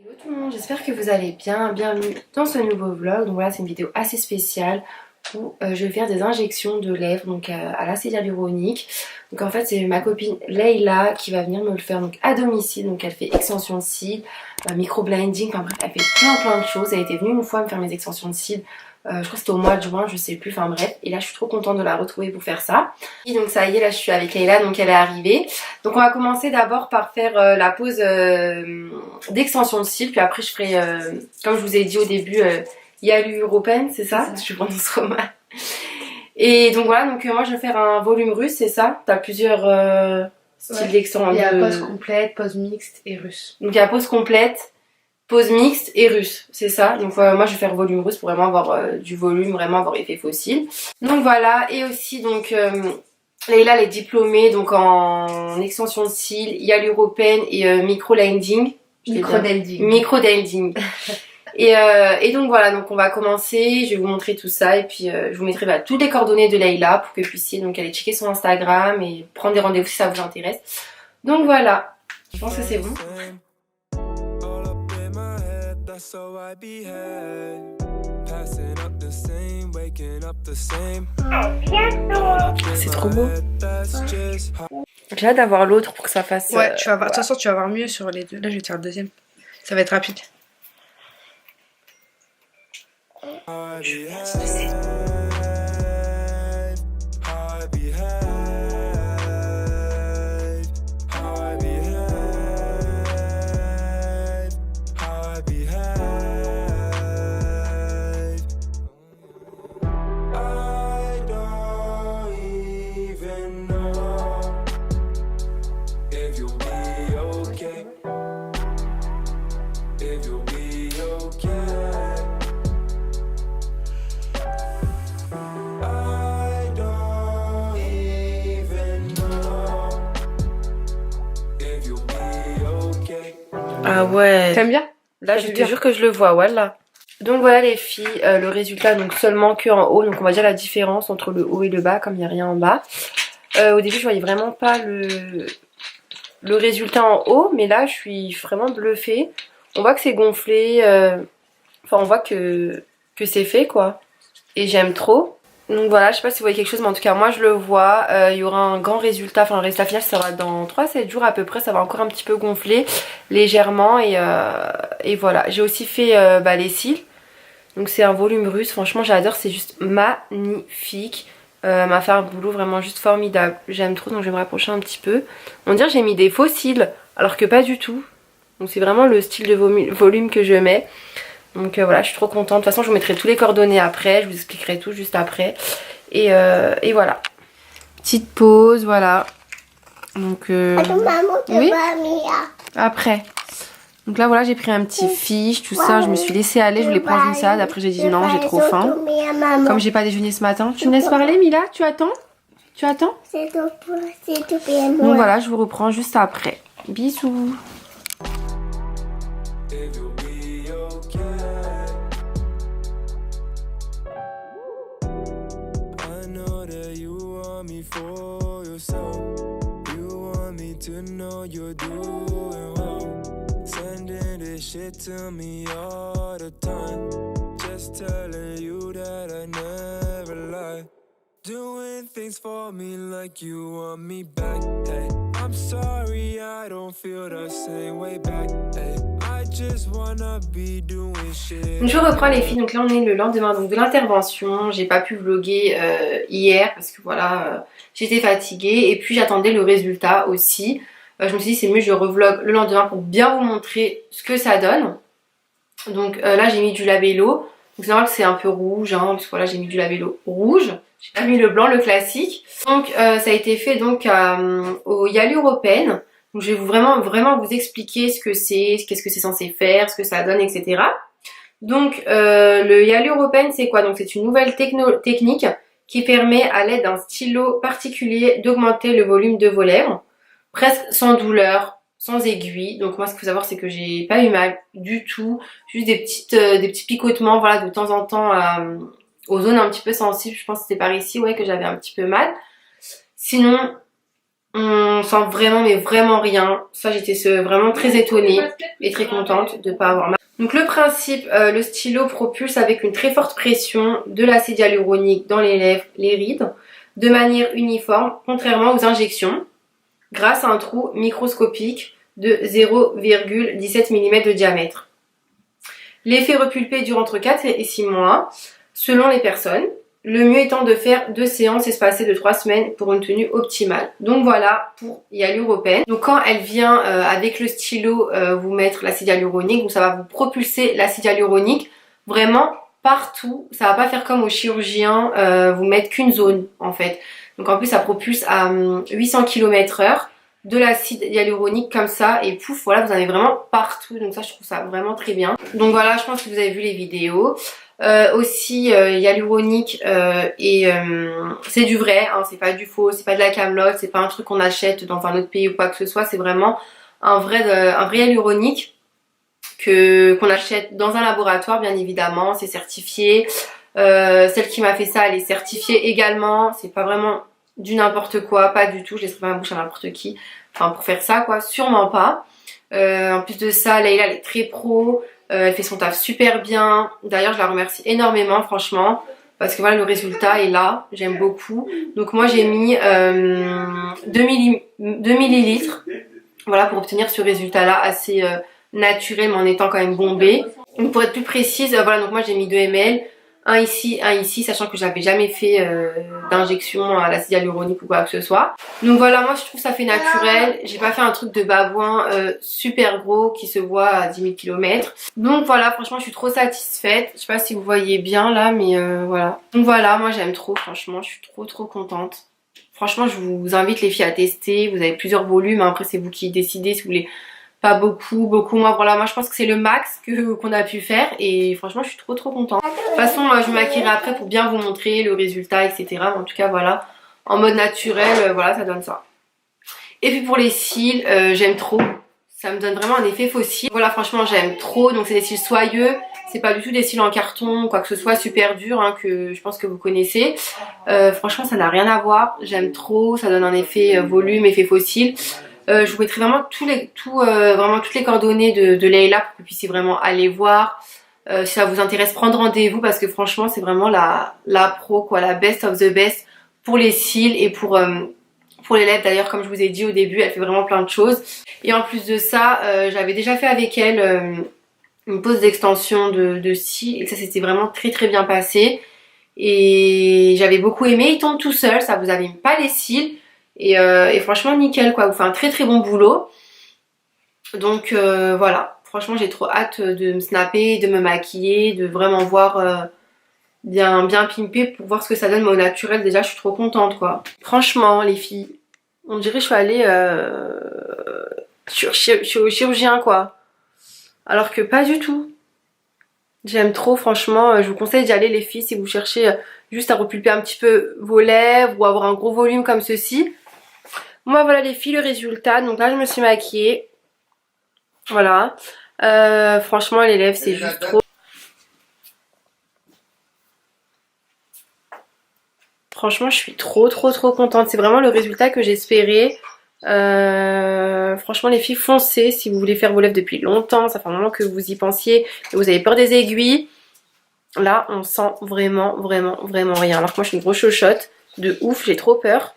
Hello tout le monde, j'espère que vous allez bien, bienvenue dans ce nouveau vlog. Donc voilà, c'est une vidéo assez spéciale où je vais faire des injections de lèvres donc à l'acide hyaluronique. Donc en fait c'est ma copine Leïla qui va venir me le faire donc à domicile. Donc elle fait extension de cils, microblending, enfin bref elle fait plein de choses. Elle était venue une fois me faire mes extensions de cils. Je crois que c'était au mois de juin, je sais plus, enfin bref. Et là je suis trop contente de la retrouver pour faire ça. Et donc ça y est, là je suis avec Leïla, donc elle est arrivée. Donc on va commencer d'abord par faire la pause d'extension de cils. Puis après je ferai, comme je vous ai dit au début, Hyaluropen, c'est ça? Je prononce trop mal. Et donc voilà, donc moi je vais faire un volume russe, c'est ça? T'as plusieurs styles d'extension. Il y a pause complète, pause mixte et russe. Donc il y a pause complète, pause mixte et russe, c'est ça. Donc moi je vais faire volume russe pour vraiment avoir du volume, vraiment avoir effet fossile. Donc voilà, et aussi donc Leïla elle est diplômée donc en extension de cils, Hyaluropen et micro-lending. Micro-lending. Et donc voilà, donc on va commencer, je vais vous montrer tout ça et puis je vous mettrai toutes les coordonnées de Leïla pour que vous puissiez donc aller checker son Instagram et prendre des rendez-vous si ça vous intéresse. Donc voilà, je pense que c'est bon. C'est trop beau. J'ai hâte d'avoir l'autre pour que ça fasse... Ouais, tu vas voir. De toute façon, tu vas voir mieux sur les deux. Là, je vais te faire le deuxième. Ça va être rapide. Ah ouais. T'aimes bien? Là, je te jure que je le vois, voilà. Donc voilà les filles, le résultat donc seulement que en haut. Donc on va dire la différence entre le haut et le bas comme il n'y a rien en bas. Au début je voyais vraiment pas le résultat en haut, mais là je suis vraiment bluffée. On voit que c'est gonflé, enfin on voit que c'est fait quoi. Et j'aime trop. Donc voilà, je sais pas si vous voyez quelque chose, mais en tout cas moi je le vois. Il y aura un grand résultat, enfin le résultat final ça sera dans 3-7 jours à peu près, ça va encore un petit peu gonfler légèrement et voilà. J'ai aussi fait les cils, donc c'est un volume russe, franchement j'adore, c'est juste magnifique. M'a fait un boulot vraiment juste formidable, j'aime trop, donc je vais me rapprocher un petit peu. On dirait que j'ai mis des faux cils, alors que pas du tout. Donc c'est vraiment le style de volume que je mets. Donc voilà, je suis trop contente. De toute façon, je vous mettrai tous les coordonnées après. Je vous expliquerai tout juste après. Et voilà. Petite pause, voilà. Donc oui. Après. Donc là, voilà, j'ai pris un petit fiche, tout ça. Je me suis laissée aller. Je voulais prendre une salade. Après, j'ai dit non, j'ai trop faim. Comme j'ai pas déjeuné ce matin. Tu me laisses parler, Mila? Tu attends? Tu attends? C'est tout bien. Donc voilà, je vous reprends juste après. Bisous. For yourself, you want me to know you're doing well. Sending this shit to me all the time. Just telling you that I never lie. Doing things for me like you want me back. Hey, I'm sorry I don't feel the same way back. Hey, I just wanna be doing shit. Je reprends les filles, donc là on est le lendemain donc de l'intervention. J'ai pas pu vlogger hier parce que voilà j'étais fatiguée et puis j'attendais le résultat aussi. Je me suis dit c'est mieux je revlog le lendemain pour bien vous montrer ce que ça donne. Donc là j'ai mis du labello. Donc c'est normal que c'est un peu rouge hein, parce que voilà j'ai mis du labello rouge. J'ai pas mis le blanc, le classique. Donc ça a été fait donc au Hyaluropen. Donc je vais vraiment vous expliquer ce que c'est, qu'est-ce que c'est censé faire, ce que ça donne, etc. Donc le Hyaluropen c'est quoi? Donc c'est une nouvelle technique qui permet à l'aide d'un stylo particulier d'augmenter le volume de vos lèvres, presque sans douleur, sans aiguille. Donc moi ce qu'il faut savoir c'est que j'ai pas eu mal du tout, juste des petits picotements voilà de temps en temps aux zones un petit peu sensibles. Je pense que c'était par ici ouais que j'avais un petit peu mal. Sinon On sent vraiment mais vraiment rien. Ça j'étais vraiment très étonnée et très contente de ne pas avoir mal. Donc le principe, le stylo propulse avec une très forte pression de l'acide hyaluronique dans les lèvres, les rides, de manière uniforme, contrairement aux injections, grâce à un trou microscopique de 0,17 mm de diamètre. L'effet repulpé dure entre 4 et 6 mois, selon les personnes. Le mieux étant de faire 2 séances espacées de 3 semaines pour une tenue optimale. Donc voilà pour Hyaluropen. Donc quand elle vient avec le stylo vous mettre l'acide hyaluronique, donc ça va vous propulser l'acide hyaluronique vraiment partout. Ça va pas faire comme au chirurgien vous mettre qu'une zone en fait. Donc en plus ça propulse à 800 km/h de l'acide hyaluronique comme ça et pouf, voilà, vous en avez vraiment partout. Donc ça je trouve ça vraiment très bien. Donc voilà, je pense que vous avez vu les vidéos. Aussi hyaluronique et c'est du vrai, hein, c'est pas du faux, c'est pas de la camelote, c'est pas un truc qu'on achète dans un autre pays ou quoi que ce soit, c'est vraiment un vrai hyaluronique qu'on achète dans un laboratoire bien évidemment, c'est certifié. Celle qui m'a fait ça elle est certifiée également, c'est pas vraiment du n'importe quoi, pas du tout, je laisserai pas ma bouche à n'importe qui, enfin pour faire ça quoi, sûrement pas. En plus de ça, Leïla elle est très pro. Elle fait son taf super bien. D'ailleurs, je la remercie énormément, franchement. Parce que voilà, le résultat est là. J'aime beaucoup. Donc moi, j'ai mis 2 millilitres. Voilà, pour obtenir ce résultat-là assez naturel, mais en étant quand même bombé. Donc pour être plus précise, voilà, donc moi j'ai mis 2 ml. Un ici, sachant que j'avais jamais fait d'injection à l'acide hyaluronique ou quoi que ce soit. Donc voilà, moi je trouve ça fait naturel. J'ai pas fait un truc de babouin super gros qui se voit à 10 000 km. Donc voilà, franchement je suis trop satisfaite. Je sais pas si vous voyez bien là, mais voilà. Donc voilà, moi j'aime trop, franchement, je suis trop contente. Franchement, je vous invite les filles à tester. Vous avez plusieurs volumes, après c'est vous qui décidez si vous voulez. Pas beaucoup. Moi, voilà, moi je pense que c'est le max qu'on a pu faire et franchement je suis trop contente. De toute façon, je me maquillerai après pour bien vous montrer le résultat, etc. Mais en tout cas, voilà, en mode naturel, voilà, ça donne ça. Et puis pour les cils, j'aime trop. Ça me donne vraiment un effet faux cils. Voilà, franchement, j'aime trop. Donc c'est des cils soyeux. C'est pas du tout des cils en carton, quoi que ce soit, super dur, hein, que je pense que vous connaissez. Franchement, ça n'a rien à voir. J'aime trop. Ça donne un effet volume, effet faux cils. Je vous mettrai vraiment vraiment toutes les coordonnées de Leïla pour que vous puissiez vraiment aller voir. Si ça vous intéresse, prendre rendez-vous parce que franchement c'est vraiment la pro quoi, la best of the best pour les cils et pour les lèvres. D'ailleurs comme je vous ai dit au début, elle fait vraiment plein de choses. Et en plus de ça, j'avais déjà fait avec elle une pose d'extension de cils et ça s'était vraiment très bien passé. Et j'avais beaucoup aimé, il tombe tout seul, ça vous abîme pas les cils. Et franchement nickel quoi, vous fait un très bon boulot. Donc voilà, franchement j'ai trop hâte de me snapper, de me maquiller, de vraiment voir bien pimper pour voir ce que ça donne. Mais au naturel déjà je suis trop contente quoi. Franchement les filles, on dirait que je suis allée au chirurgien quoi. Alors que pas du tout. J'aime trop franchement, je vous conseille d'y aller les filles si vous cherchez juste à repulper un petit peu vos lèvres ou avoir un gros volume comme ceci. Moi voilà les filles le résultat, donc là je me suis maquillée, voilà, franchement les lèvres c'est juste trop. Franchement je suis trop contente, c'est vraiment le résultat que j'espérais. Franchement les filles foncez si vous voulez faire vos lèvres depuis longtemps, ça fait un moment que vous y pensiez et vous avez peur des aiguilles. Là on sent vraiment rien, alors que moi je suis une grosse chochotte de ouf, j'ai trop peur.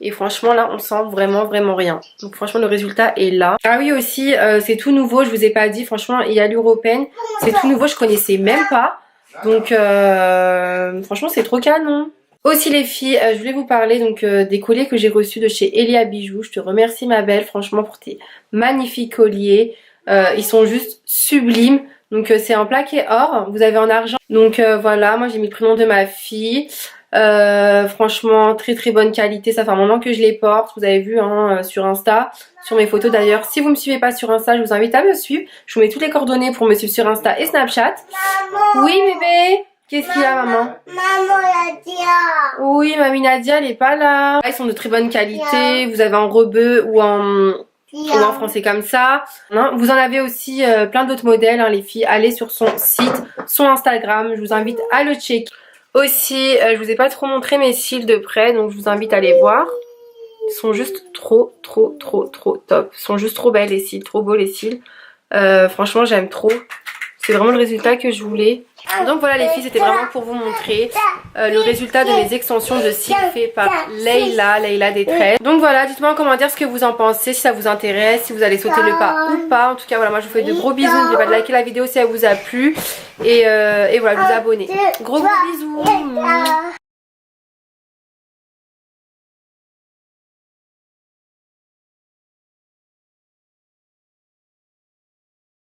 Et franchement là on sent vraiment rien. Donc franchement le résultat est là. Ah oui aussi c'est tout nouveau, je vous ai pas dit, franchement Hyaluropen c'est tout nouveau, je connaissais même pas. Donc franchement c'est trop canon. Aussi les filles, je voulais vous parler donc des colliers que j'ai reçus de chez Elia Bijoux. Je te remercie ma belle franchement pour tes magnifiques colliers. Ils sont juste sublimes. Donc c'est en plaqué or, vous avez en argent. Donc voilà, moi j'ai mis le prénom de ma fille. Franchement très bonne qualité, ça fait un moment que je les porte, vous avez vu hein, sur Insta, sur mes photos d'ailleurs. Si vous me suivez pas sur Insta, je vous invite à me suivre, je vous mets toutes les coordonnées pour me suivre sur Insta et Snapchat. Maman. Oui bébé, qu'est-ce qu'il y a maman? Maman Nadia. Oui mamie Nadia elle est pas là. Ils sont de très bonne qualité, vous avez en rebeu ou en français comme ça. Vous en avez aussi plein d'autres modèles hein, les filles, allez sur son site, son Instagram, je vous invite à le checker. Aussi, je vous ai pas trop montré mes cils de près, donc je vous invite à les voir. Ils sont juste trop top. Ils sont juste trop belles les cils, trop beaux les cils. Franchement j'aime trop. C'est vraiment le résultat que je voulais. Donc voilà les filles, c'était vraiment pour vous montrer le résultat de mes extensions de cils fait par Leila des Tresses. Donc voilà, dites-moi en commentaire ce que vous en pensez, si ça vous intéresse, si vous allez sauter le pas ou pas. En tout cas voilà, moi je vous fais de gros bisous. N'oubliez pas de liker la vidéo si elle vous a plu. Et voilà, de vous abonner. Gros bisous.